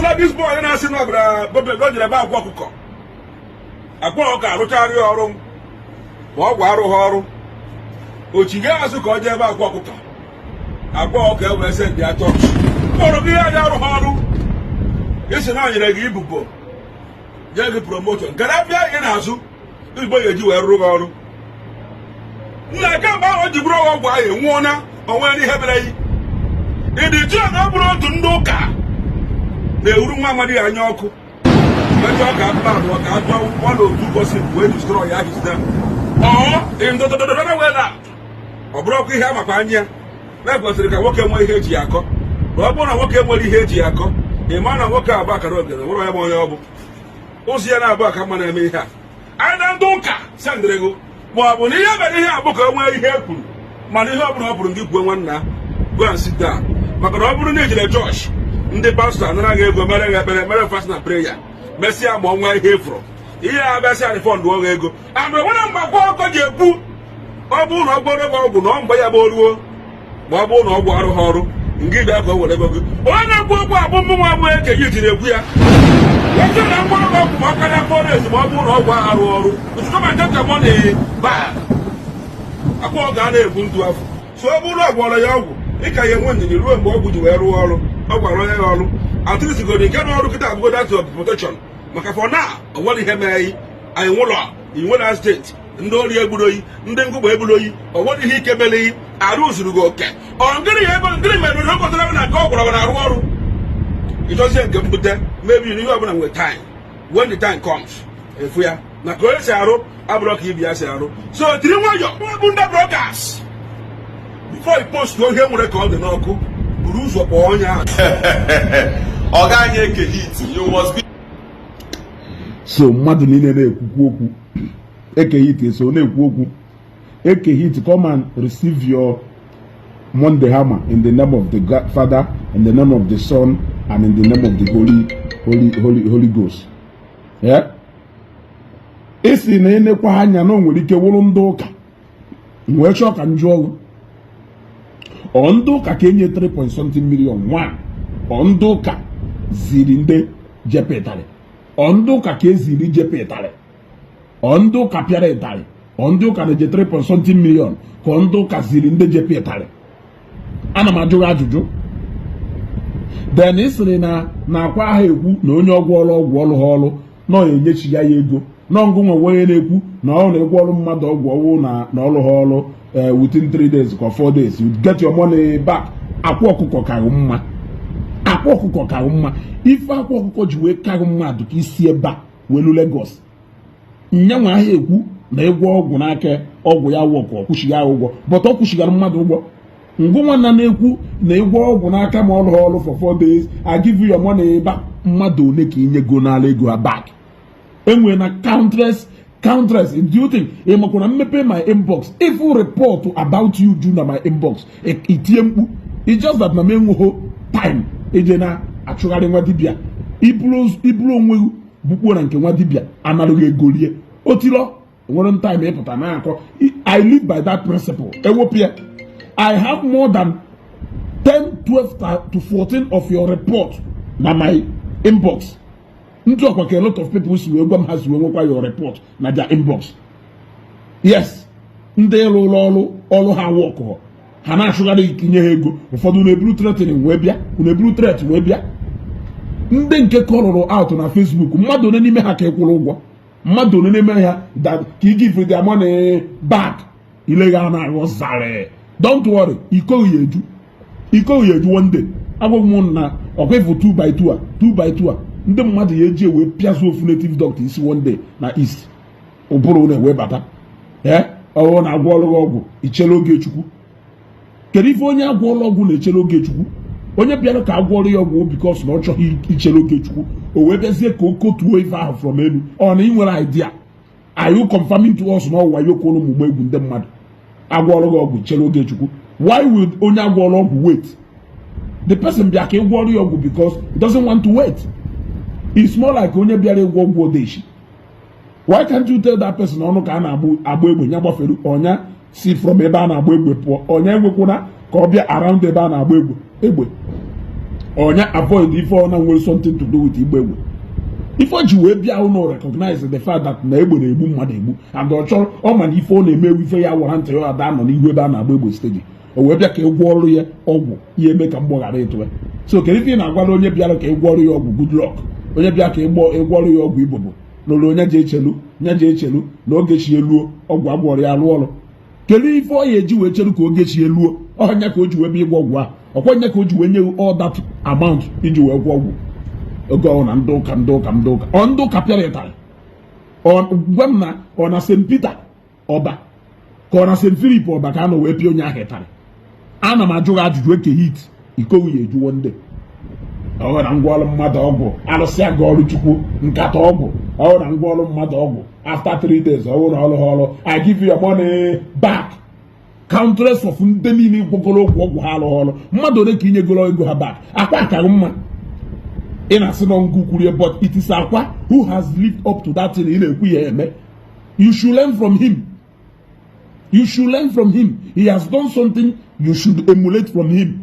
gbasara this boy na-asị na ọbara gojere ebe Akwa Okuko. Akwa Okuko arụcharị ọrụ ma ọ gwa arụghị ọrụ. Ochige azụ ka ọ jee ebe Akwa Okuko. Akwa Okuko ewee sị ndị chọọchị. Kpọrọ gị ya arụghị ọrụ. Isi na nyere gị ibubo. Nye gị promotion. Nke na-abịa ihe n'azụ Igbo ga-eji wee rụrụ ọrụ. Nna kemgbe ahụ o ji bụrụ ọgwụ ahụ enwụọna onwe n'ihe mere yi. Ịdị jụọ na ọ bụrụ otu ndị ụka na-ewuru nwa amadi ya anya ọkụ. Mejọ ka atụrụ ka atụ akwụkwọ na otu gossip wee destroy ya his name. Ọ bụrụ ọkụ ihe amakwa anya na-ekwesịrị ka nwoke nwee ihe eji ya akọ. Na ọ bụrụ na nwoke nwere ihe eji ya akọ, ị ma na nwoke abụ akara ogene nwere ya ma onye ọ bụ. Ụzọ ya na-abụ aka mma na-eme ihe a. Anyị na ndị ụka sendịrị gị ma ọ bụ na ihe mere ihe abụ ka o nwee ihe e kwuru mana ihe ọ bụla ọ bụrụ ndị kwuo nwanna go and sit down. Maka na ọ bụrụ na ejire chọọchị ndị pastọ anara gị ego mere gị ekpere mere fast na prayer mesịa ma ọ nwee ihe efụrụ ihe a bịasịa refọndụ ọgụ ego amụrụ nwere mgbe Akwa Okuko ji ekwu ọ bụrụ na ọ gbọrọ ebe ọgwụ na ọ mgbe ya bụ oruo ma ọ bụrụ na ọgwụ arụghị ọrụ nke bịa ka o were ego gị onye na-ekwu okwu abụ mmụnwa abụ eke gị jiri ekwu ya nwoke na mkpọrọ ọgwụ ma ọ karịa fọrọ ezi ma ọ bụrụ na ọgwụ arụ ọrụ Akwa Okuko a na-ebu ntụ afọ so ọ bụrụ na ọgwụọrọ ya ọgwụ ịka ya enwe ndidi ruo mgbe ọgwụ ji wee rụọ ọrụ ọ gwara ya ọrụ atụrịsigoro nke na ọrụ kịta abụgo dat of protection maka fọ na o nwere ihe mee anyị nwụlọ inwere steeti ndị ori egburu oyi ndị ngụgba egburu oyi o nwere ihe ike mere iyi arụ zuru gị oke ọ ngịrị ya ebe ngịrị mere ihe kọtara na nke ọ gwara na-arụ ọrụ ịchọzie nke mbute mebi ihe ọbụla nwere time when the time comes efu ya na ka onye si arụ abụrụ ka ibi ya si arụ so tiri nwayọ bụ ndị broadcast before i post ihe nwere ka ọ dị n'ọkụ buru ụzọ kpọọ onye ahụ ọ gaghị eke hit you must be so mmadụ niile na-ekwukwu okwu eke hit so na-ekwu okwu eke hit come and receive your Monday hammer in the name of the God, Father, in the name of the Son, and in the name of the Holy Ghost. Yeah? Isi na enekwa anya na nwere ike wụrụ ndị ụka nwee chọọ ka njụ ọgụ ọ ndị ụka ka enye 3.something million one ọ ndị ụka ziri ndị jepụtarị ọ ndị ụka ka eziri jepụtarị ọ ndị ụka pịara ịtarị ọ ndị ụka na-eje 3.something million ka ọ ndị ụka ziri ndị jepụtarị ana m ajụ ajụjụ then isiri na akwa aha ekwu na onye ọgwụ ọrụ ha ọrụ na ọ enyechi ya ego na ngụnwa onye na-ekwu na ọ na-egwu ọrụ mmadụ ọgwụ ọwụ na ọrụ ha ọrụ within 3 days or 4 days you get your money back. Akwa Okuko karụ mma Akwa Okuko karụ mma ife Akwa Okuko ji wee karụ mmadụ ka isi ebe a welu Lagos nyanwa ahịa ekwu na ịgwọ ọgwụ n'aka ọgwụ ya wụkọ ọkwụchiga ya ụgwọ but ọ kwụchigara mmadụ ụgwọ ngụnwa na-ekwu na ịgwọ ọgwụ n'aka ma ọrụ ha ọrụ for 4 days I give you your money back mmadụ one ka inyego n'ala ego ha back enwere na countless do you think ịmakwana mmepe my inbox if you report about you do na my inbox itie mkpu it's just that na m enweghị time eje na achụgharị nwa dibịa iburu onwe bukpuo na nke nwa dibịa anaghị egolie otilo nwere time ịpụta na akọ I live by that principle ewopịa I have more than 10, 12 to 14 of your report na my inbox. Into a lot of people si wee gwa m ha si wee nwekwa your report na their inbox. Yes, ndị ọlụ ha wọkụ ha na-achụgharị ikinye ha ego ụfọdụ na-eburu threatening wee bịa na-eburu threat wee bịa ndị nke kọrọrọ out na Facebook mmadụ one n'ime ha ka ịkwụrụ ụgwọ mmadụ one n'ime ha that ka ị give their money back ilegha na zare don't worry iko eju one day agwagwụ m na ọkwefu 2x2 a ndị mmadụ ya eji wee pịazụ ofu native doctor isi one day na east ụbụrụ na-ewe bata ọwụ na-agwọ ọrụ ọgwụ ichele oge chukwu kedu ife onye agwọ ọgwụ na-echele oge chukwu onye bịara ka agwọ ọrụ ya ọgwụ because na ọ chọghị ichele oge chukwu o wee bịazie ka o kotuo ife ahụ from elu ọ na ị nwere idea are you confirming to us na ọwa ya okwu mgbe egwu ndị mmadụ agwọ ọrụ ọgwụ ichele oge chukwu why would onye agwọ ọrụ ọgwụ wait the person bịa ka ịgwọ ọrụ ya ọgwụ because he doesn't want to wait. It's more like onye bịara ịgwọ ọgwụ odeshi. Why can't you tell that person ọnụ ka a na-agba egbe nya gbafere ọnya si from ebe a na-agba egbe pụọ ọnya enwekwuna ka ọ bịa around ebe a na-agba egbe onya avoid if ọ na nwere something to do with igbe egbe ife o ji wee bịa ụnụ recognize the fact that na egbe na-egbu mmadụ egbu and ọ chọrọ ọ ma na ife ọ na-emewu ife ya wara ntị ya ada nọ n'ihu ebe a na-agba egbe steji o wee bịa ka ịgwọ ọrụ ya ọgwụ ihe eme ka mgbọ ghara ịtụwe so kedu ife ị na-agwara onye bịara ka ịgwọ ọrụ ya ọgwụ good luck onye bịa ka ịgwọ ọrụ ya ọgwụ ibobo n'ụlọ onye ji echelu na oge chi eluo ọgwụ agwọrọ ya alụ ọrụ kedu ife ọ ya eji wee chelu ka oge chi eluo ọnya ka o ji wee bịa ịgwọ ọgwụ a ọkwanye ka o ji wee nye all that amount iji wee gwọ ọgwụ oge ọ na ndị ụka pịara ịtarị gwa m na ọ na St. Peter ọba ka ọ na St. Philip ọba ka a nọ wee pịa onye ahụ ịtarị ana m ajụ gị ajụjụ ekeghị iti ikowu ya ejuwo ndị ọ na ngwa ọrụ mmadụ ọgwụ arụsị aga ọrụ chukwu nkata ọgwụ ọ na ngwa ọrụ mmadụ ọgwụ after 3 days ọ na ọrụ I give you your money back countless of ndị niile gwọgoro ọgwụ ha alụghị ọrụ mmadụ ole ka inyegoro ego ha back akwa akaghị mma ị na-asị na ngụ kwurie but it is Akwa who has lived up to that thing ị na-ekwu ya eme you should learn from him he has done something you should emulate from him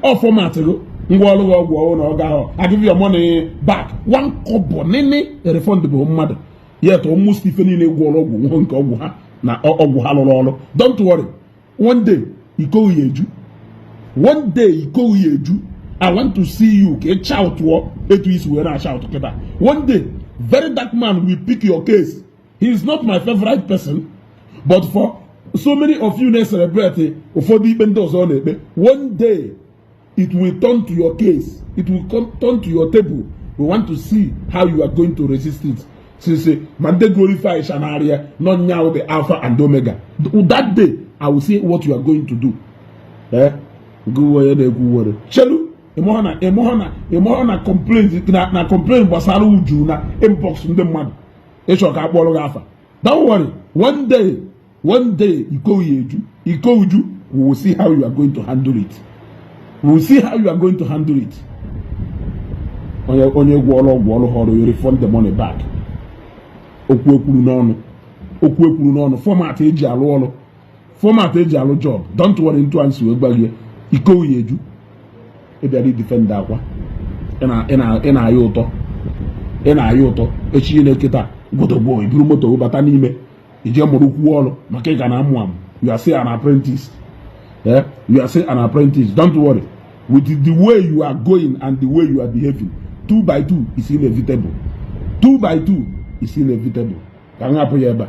ọ format go ngwa ọrụ ọgwụ ọhụụ na ọ gaghị I give you your money back one kobo nene refundable mmadụ yet almost ife niile gwọrọ ọgwụ nwe nke ọgwụ ha na ọgwụ ha lụrụ ọrụ don't worry one day ikoghị eju I want to see you ka ị chaụtụọ etu isi were achaụtụ kịta one day very dark man will pick your case he is not my favorite person but for so many of you na-celebrate ụfọdụ ikpe ndị ọzọ na-ekpe one day it will turn to your case it will turn to your table we want to see how you are going to resist it since ma ndị glorify shanarịa not now the alpha and omega that day I will see what you are going to do gụwa na-ekwu were chelu ịmụọ na complain gbasara uju na inbox ndị mmadụ ịchọ ka akpọrọ gị afa don't worry one day ikowu we will see how you are going to handle it onye gwọrọ ọrụ you refund the money back okwu ekwuru n'ọnụ format eji alụ job don't worry ntụ ansi wee gbagie ikowu eju ịbịara idefend Akwa ị na-ayọ ụtọ echi na-eketa gotobo iburu moto bata n'ime ije mụrụ kwuo ọrụ maka ị ga na-amụ amụ you are still an apprentice don't worry with the way you are going and the way you are behaving 2 by 2 is inevitable ka m hapụ ya ebe a